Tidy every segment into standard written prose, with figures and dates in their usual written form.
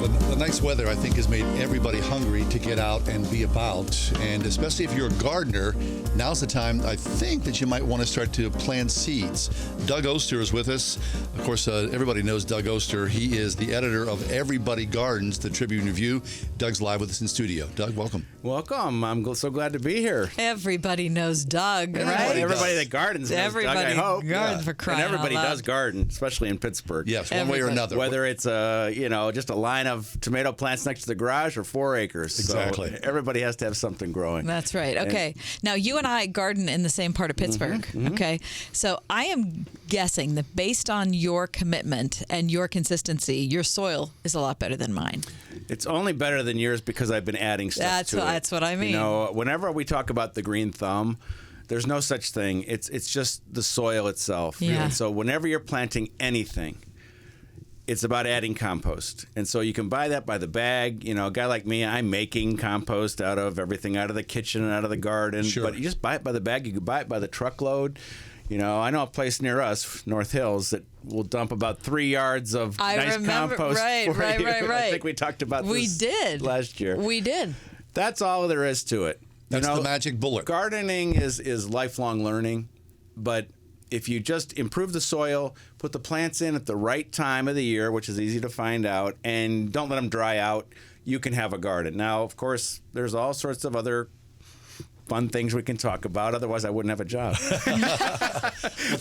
the nice weather, I think, has made everybody hungry to get out and be about. And especially if you're a gardener, now's the time, I think, that you might want to start to plant seeds. Doug Oster is with us. Of course, everybody knows Doug Oster. He is the editor of Everybody Gardens, the Tribune Review. Doug's live with us in studio. Doug, welcome. Welcome. I'm so glad to be here. Everybody knows Doug, right? Everybody that gardens knows Doug, I hope. Gardens for crying And everybody out loud. does garden, especially in Pittsburgh. Yes, one way or another. Whether it's just a line of tomato plants next to the garage or 4 acres. Exactly. So everybody has to have something growing. That's right. Okay. Now, you and I garden in the same part of Pittsburgh. Okay. So I am guessing that based on your commitment and your consistency, your soil is a lot better than mine. It's only better than yours because I've been adding stuff to it. That's what I mean. You know, whenever we talk about the green thumb, there's no such thing. It's just the soil itself. Yeah. And so whenever you're planting anything, it's about adding compost. And so you can buy that by the bag. You know, a guy like me, I'm making compost out of everything, out of the kitchen and out of the garden. Sure. But you just buy it by the bag. You can buy it by the truckload. You know, I know a place near us, North Hills, that will dump about 3 yards of nice compost Right. I think we talked about this last year. We did. That's all there is to it. That's the magic bullet. Gardening is lifelong learning, but if you just improve the soil, put the plants in at the right time of the year, which is easy to find out, and don't let them dry out, you can have a garden. Now, of course, there's all sorts of other fun things we can talk about. Otherwise, I wouldn't have a job.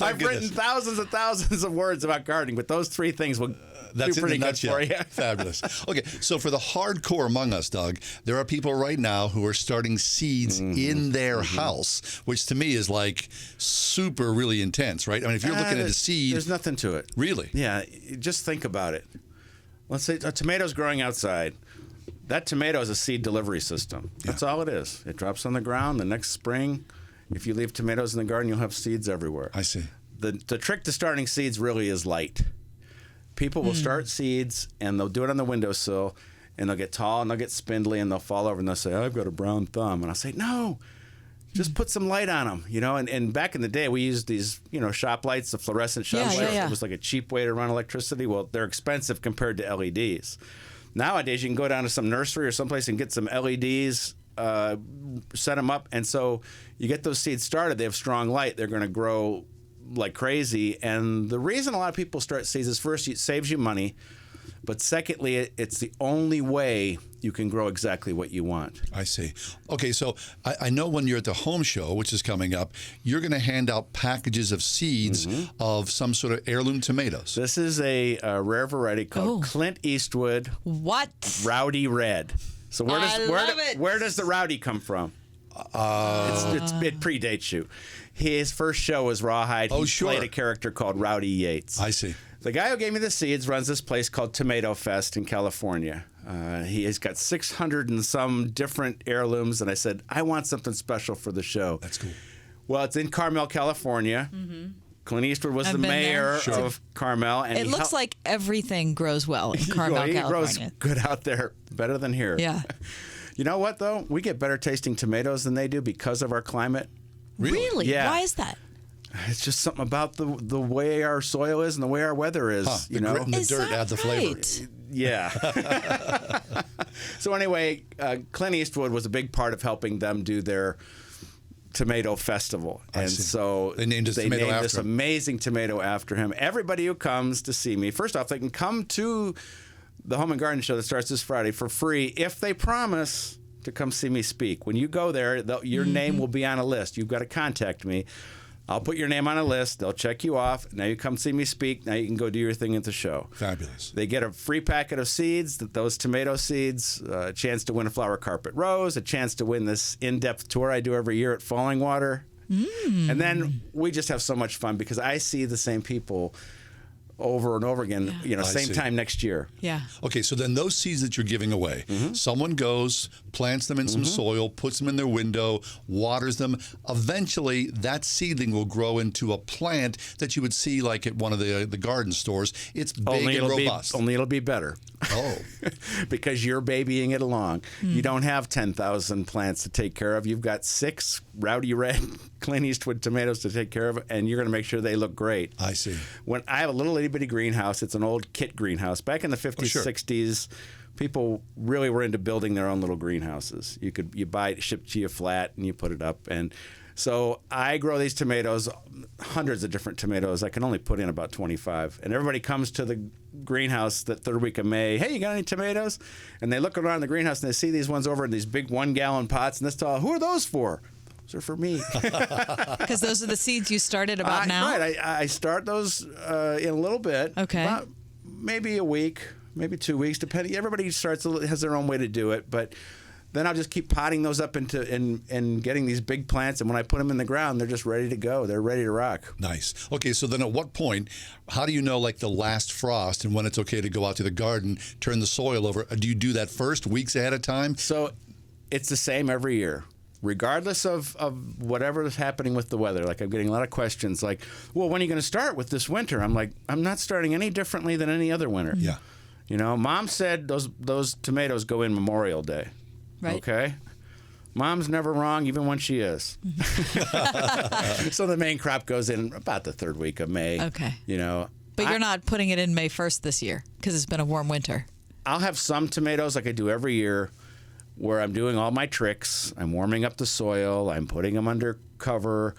I've written thousands and thousands of words about gardening, but those 3 things will That's do pretty in the good for you. Fabulous. Okay, so for the hardcore among us, Doug, there are people right now who are starting seeds in their house, which to me is like super really intense, right? I mean, if you're looking at a seed... There's nothing to it. Really? Yeah, just think about it. Let's say a tomato's growing outside. That tomato is a seed delivery system. That's all it is. It drops on the ground the next spring. If you leave tomatoes in the garden, you'll have seeds everywhere. I see. The trick to starting seeds really is light. People will start seeds, and they'll do it on the windowsill, and they'll get tall, and they'll get spindly, and they'll fall over, and they'll say, I've got a brown thumb. And I'll say, no, just put some light on them. You know, and back in the day, we used these, shop lights, the fluorescent shop lights. Yeah. It was like a cheap way to run electricity. Well, they're expensive compared to LEDs. Nowadays, you can go down to some nursery or someplace and get some LEDs, set them up, and so you get those seeds started. They have strong light. They're going to grow like crazy. And the reason a lot of people start seeds is, first, it saves you money, but secondly, it's the only way you can grow exactly what you want. I see. Okay, so I know when you're at the home show, which is coming up, you're going to hand out packages of seeds of some sort of heirloom tomatoes. This is a rare variety called Clint Eastwood What? Rowdy Red. So where does the rowdy come from? It predates you. His first show was Rawhide. He played a character called Rowdy Yates. I see. The guy who gave me the seeds runs this place called Tomato Fest in California. He has got 600 and some different heirlooms, and I said, I want something special for the show. That's cool. Well, it's in Carmel, California. Clint Eastwood was the mayor of Carmel. And it looks like everything grows well in Carmel, he California. grows good out there, better than here. Yeah. You know what, though? We get better tasting tomatoes than they do because of our climate. Really? Yeah. Why is that? It's just something about the way our soil is and the way our weather is. The grit and the dirt add the flavor. Yeah. So anyway, Clint Eastwood was a big part of helping them do their tomato festival. And so they named this amazing tomato after him. Everybody who comes to see me, first off, they can come to the Home and Garden Show that starts this Friday for free if they promise to come see me speak. When you go there, your name will be on a list. You've got to contact me. I'll put your name on a list. They'll check you off. Now you come see me speak. Now you can go do your thing at the show. Fabulous. They get a free packet of seeds, those tomato seeds, a chance to win a flower carpet rose, a chance to win this in-depth tour I do every year at Falling Water. And then we just have so much fun because I see the same people over and over again, same time next year. Yeah. Okay, so then those seeds that you're giving away, someone goes, plants them in some soil, puts them in their window, waters them. Eventually, that seedling will grow into a plant that you would see like at one of the garden stores. It's big and robust. Only it'll be better. Oh. Because you're babying it along. You don't have 10,000 plants to take care of. You've got 6 Rowdy Red Clint Eastwood tomatoes to take care of, and you're going to make sure they look great. I see. When I have a little itty bitty greenhouse, it's an old kit greenhouse. Back in the 50s, sure. 60s, people really were into building their own little greenhouses. You buy it shipped to you flat, and you put it up. And so I grow these tomatoes, hundreds of different tomatoes. I can only put in about 25. And everybody comes to the greenhouse that third week of May. Hey, you got any tomatoes? And they look around the greenhouse and they see these ones over in these big 1-gallon pots and this tall. Who are those for? Those are for me. Because those are the seeds you started about now? Right. I start those in a little bit. Okay. About maybe a week, maybe 2 weeks, depending. Everybody has their own way to do it, but then I'll just keep potting those up into and getting these big plants. And when I put them in the ground, they're just ready to go. They're ready to rock. Nice. Okay, so then at what point, how do you know like the last frost and when it's okay to go out to the garden, turn the soil over? Do you do that first, weeks ahead of time? So it's the same every year, regardless of whatever is happening with the weather. Like I'm getting a lot of questions like, well, when are you going to start with this winter? I'm like, I'm not starting any differently than any other winter. Yeah. You know, Mom said those tomatoes go in Memorial Day. Right. Okay. Mom's never wrong, even when she is. So the main crop goes in about the third week of May. Okay. You know. But you're not putting it in May 1st this year because it's been a warm winter. I'll have some tomatoes like I do every year where I'm doing all my tricks. I'm warming up the soil. I'm putting them under cover.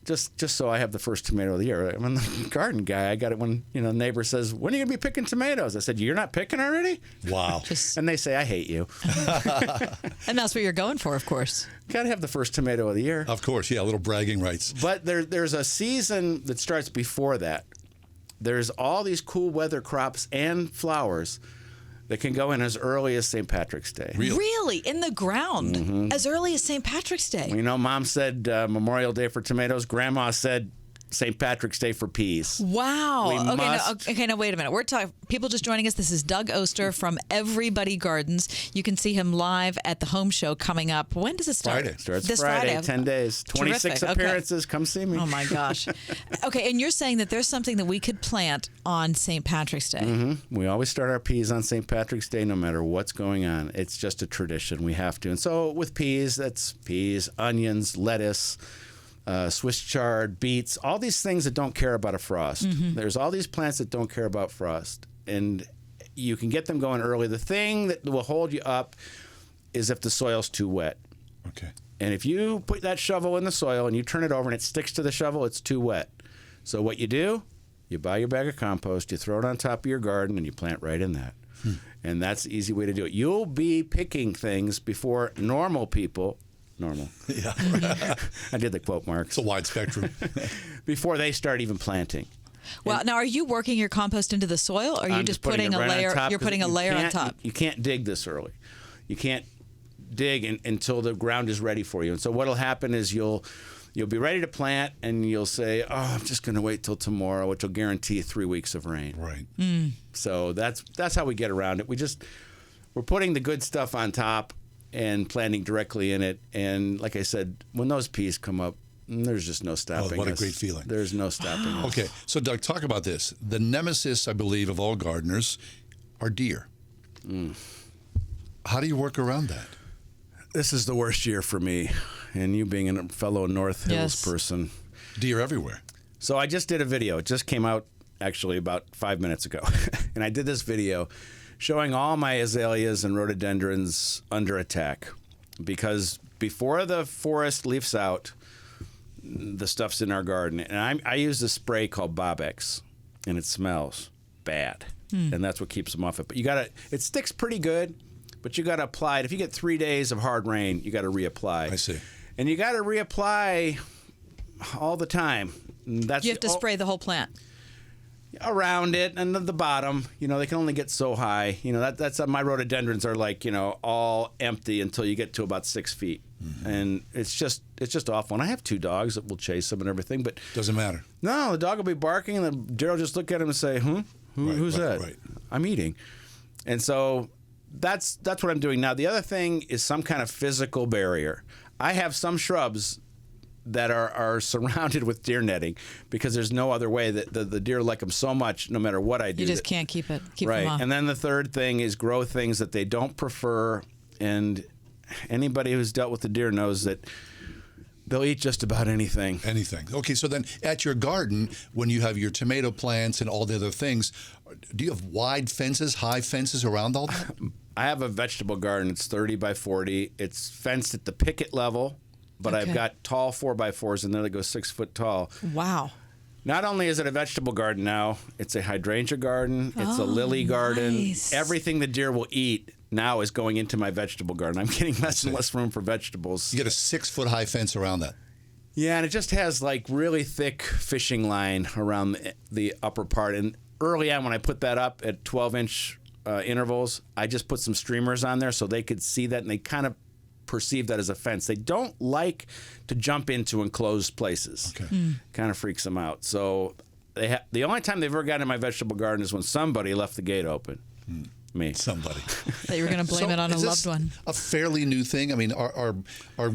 Just so I have the first tomato of the year. I'm the garden guy. I got it when the neighbor says, "When are you gonna be picking tomatoes?" I said, "You're not picking already?" Wow. And they say, "I hate you." And that's what you're going for, of course. Got to have the first tomato of the year. Of course, yeah, little bragging rights. But there's a season that starts before that. There's all these cool weather crops and flowers that can go in as early as St. Patrick's Day. Really? In the ground? As early as St. Patrick's Day? You know, Mom said Memorial Day for tomatoes. Grandma said St. Patrick's Day for peas. Wow. We must- Okay, now wait a minute. We're talking people just joining us. This is Doug Oster from Everybody Gardens. You can see him live at the home show coming up. When does it start? Friday. Starts This Friday, 10 days, 26 Terrific. Okay. appearances. Come see me. Oh my gosh. Okay, and you're saying that there's something that we could plant on St. Patrick's Day. We always start our peas on St. Patrick's Day, no matter what's going on. It's just a tradition. We have to. And so with peas, that's peas, onions, lettuce, Swiss chard, beets, all these things that don't care about a frost. There's all these plants that don't care about frost. And you can get them going early. The thing that will hold you up is if the soil's too wet. Okay. And if you put that shovel in the soil and you turn it over and it sticks to the shovel, it's too wet. So what you do, you buy your bag of compost, you throw it on top of your garden, and you plant right in that. And that's the easy way to do it. You'll be picking things before normal people. Normal. Yeah. I did the quote marks. It's a wide spectrum. Before they start even planting. Well, now are you working your compost into the soil, or are you I'm just putting putting it a right on layer? top, You're 'cause putting a you layer on can't- top. You can't dig this early. You can't dig until the ground is ready for you. And so what'll happen is you'll be ready to plant, and you'll say, "Oh, I'm just going to wait till tomorrow," which will guarantee 3 weeks of rain. Right. So that's how we get around it. We're putting the good stuff on top and planting directly in it. And like I said, when those peas come up, there's just no stopping what a us. great feeling. There's no stopping us. Okay, so Doug, talk about this. The nemesis, I believe, of all gardeners are deer. How do you work around that? This is the worst year for me, and you being a fellow North Hills Yes. person. Deer everywhere. So I just did a video. It just came out actually about 5 minutes ago. And I did this video showing all my azaleas and rhododendrons under attack. Because before the forest leaves out, the stuff's in our garden. And I use this spray called Bobex, and it smells bad. And that's what keeps them off it. But it sticks pretty good, but you got to apply it. If you get 3 days of hard rain, you got to reapply. I see. And you got to reapply all the time. That's You have to spray the whole plant. around it and the bottom. They can only get so high. That's my rhododendrons are like all empty until you get to about 6 feet, and it's just awful. And I have 2 dogs that will chase them and everything, but Doesn't matter. no, the dog will be barking, and the deer will just look at him and say, who's that? Right. I'm eating. And so that's what I'm doing now. The other thing is some kind of physical barrier. I have some shrubs that are surrounded with deer netting because there's no other way. That the deer like them so much, no matter what I do. You just can't keep them Right. off. And then the third thing is grow things that they don't prefer. And anybody who's dealt with the deer knows that They'll eat just about anything. Anything. Okay, so then at your garden, when you have your tomato plants and all the other things, do you have wide fences, high fences around all that? I have a vegetable garden. It's 30 by 40. It's fenced at the picket level, but I've got tall 4x4s in there that go 6 foot tall. Wow. Not only is it a vegetable garden now, it's a hydrangea garden. It's a lily garden. Nice. Everything the deer will eat now is going into my vegetable garden. I'm getting less and less room for vegetables. You get a 6 foot high fence around that. Yeah, and it just has like really thick fishing line around the upper part. And early on when I put that up at 12-inch intervals, I just put some streamers on there so they could see that, and they kind of perceive that as a fence. They don't like to jump into enclosed places. Okay. Kind of freaks them out. So the only time they've ever gotten in my vegetable garden is when somebody left the gate open. Me. Somebody. That you were going to blame it on a is loved this one. A fairly new thing. I mean, our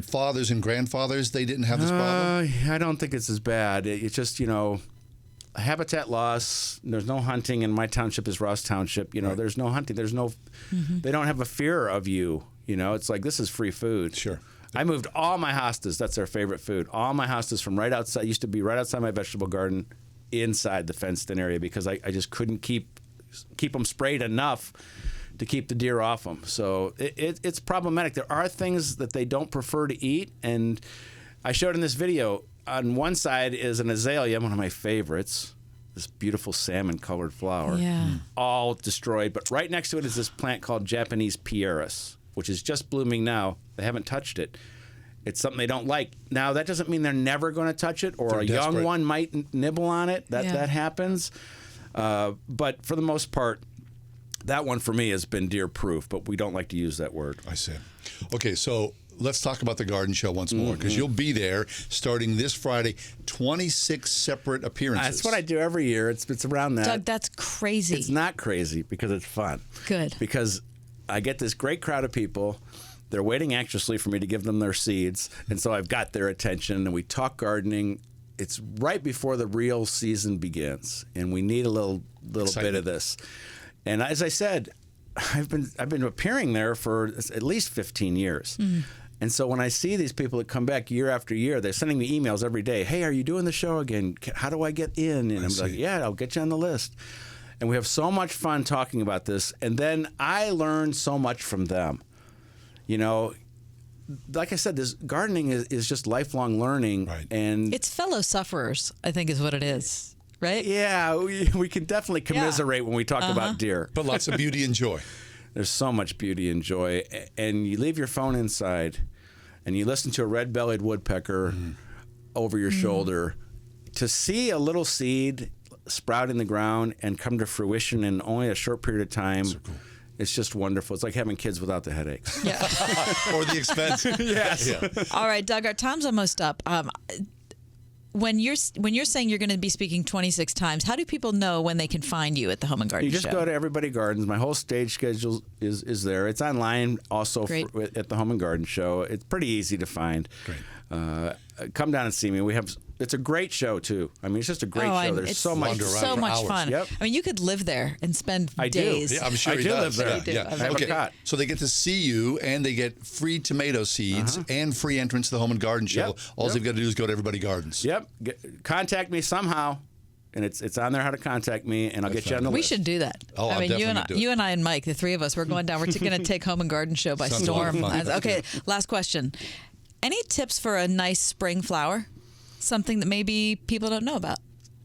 fathers and grandfathers, they didn't have this problem. I don't think it's as bad. It's just, habitat loss. There's no hunting, and my township is Ross Township. There's no hunting. There's no. They don't have a fear of you. It's like, this is free food. Sure. I moved all my hostas. That's their favorite food. All my hostas from right outside, used to be right outside my vegetable garden, inside the fenced-in area, because I just couldn't keep them sprayed enough to keep the deer off them. So it's problematic. There are things that they don't prefer to eat, and I showed in this video, on one side is an azalea, one of my favorites, this beautiful salmon-colored flower, all destroyed. But right next to it is this plant called Japanese pieris, which is just blooming now. They haven't touched it. It's something they don't like. Now, that doesn't mean they're never going to touch it, or They're a desperate. young one might nibble on it. That happens. But for the most part, that one for me has been deer-proof, but we don't like to use that word. I see. Okay, so let's talk about the garden show once more, because you'll be there starting this Friday, 26 separate appearances. That's what I do every year. It's around that. Doug, that's crazy. It's not crazy because it's fun. Good. Because I get this great crowd of people. They're waiting anxiously for me to give them their seeds, and so I've got their attention, and we talk gardening. It's right before the real season begins, and we need a little bit of this. And as I said, I've been appearing there for at least 15 years. And so when I see these people that come back year after year, they're sending me emails every day. Hey, are you doing the show again? How do I get in? And I'm like, yeah, I'll get you on the list. And we have so much fun talking about this. And then I learn so much from them. Like I said, this gardening is just lifelong learning. Right. And It's fellow sufferers, I think is what it is, right? yeah, we can definitely commiserate when we talk about deer. But lots of beauty and joy. There's so much beauty and joy. And you leave your phone inside and you listen to a red-bellied woodpecker over your shoulder. To see a little seed sprout in the ground and come to fruition in only a short period of time, So cool. it's just wonderful. It's like having kids without the headaches. Yeah. Or the expense. Yes. Yeah. All right, Doug, our time's almost up. When you're saying you're going to be speaking 26 times, how do people know when they can find you at the Home and Garden You just Show? go to Everybody Gardens. My whole stage schedule is there. It's online also at the Home and Garden Show. It's pretty easy to find. Great. Come down and see me. It's a great show too. I mean, it's just a great show. There's it's so much. Wander around so for much hours. fun. Yep. I mean, you could live there and spend I do. days. Yeah, I'm sure I he do does. live there. You do. Yeah. I have a Okay. cot. So they get to see you, and they get free tomato seeds and free entrance to the Home and Garden Show. Yep. All Yep. they've got to do is go to Everybody Gardens. Yep. Contact me somehow, and it's on there how to contact me, and I'll get you on the We list. should do that. Oh, I I'm mean, definitely you and I and Mike, the three of us, we're going down. We're going to take Home and Garden Show by Sounds a lot of storm. fun. Okay, last question. Any tips for a nice spring flower? Something that maybe people don't know about.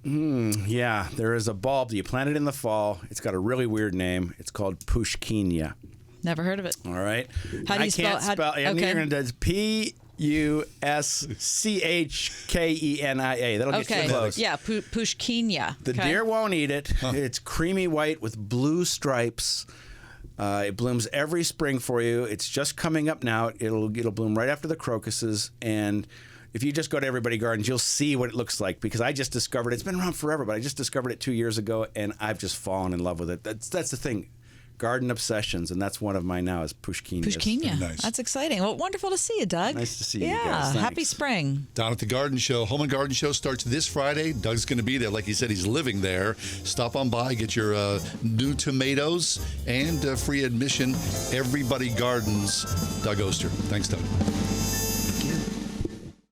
Yeah, there is a bulb. You plant it in the fall. It's got a really weird name. It's called pushkinia. Never heard of it. All right. How do you I can't spell- spell. I'm okay. going to Puschkenia. That'll get you Okay. close. Yeah, pushkinia. The Okay. deer won't eat it. It's creamy white with blue stripes. It blooms every spring for you. It's just coming up now. It'll bloom right after the crocuses. And if you just go to Everybody Gardens, you'll see what it looks like, because I just discovered it. It's been around forever, but I just discovered it 2 years ago, and I've just fallen in love with it. That's the thing. Garden obsessions, and that's one of mine now is pushkinia. Pushkinia. Nice. That's exciting. Well, wonderful to see you, Doug. Nice to see you yeah, guys. happy Thanks. spring. Down at the Garden Show. Home and Garden Show starts this Friday. Doug's going to be there. Like he said, he's living there. Stop on by, get your new tomatoes, and free admission. Everybody Gardens. Doug Oster. Thanks, Doug.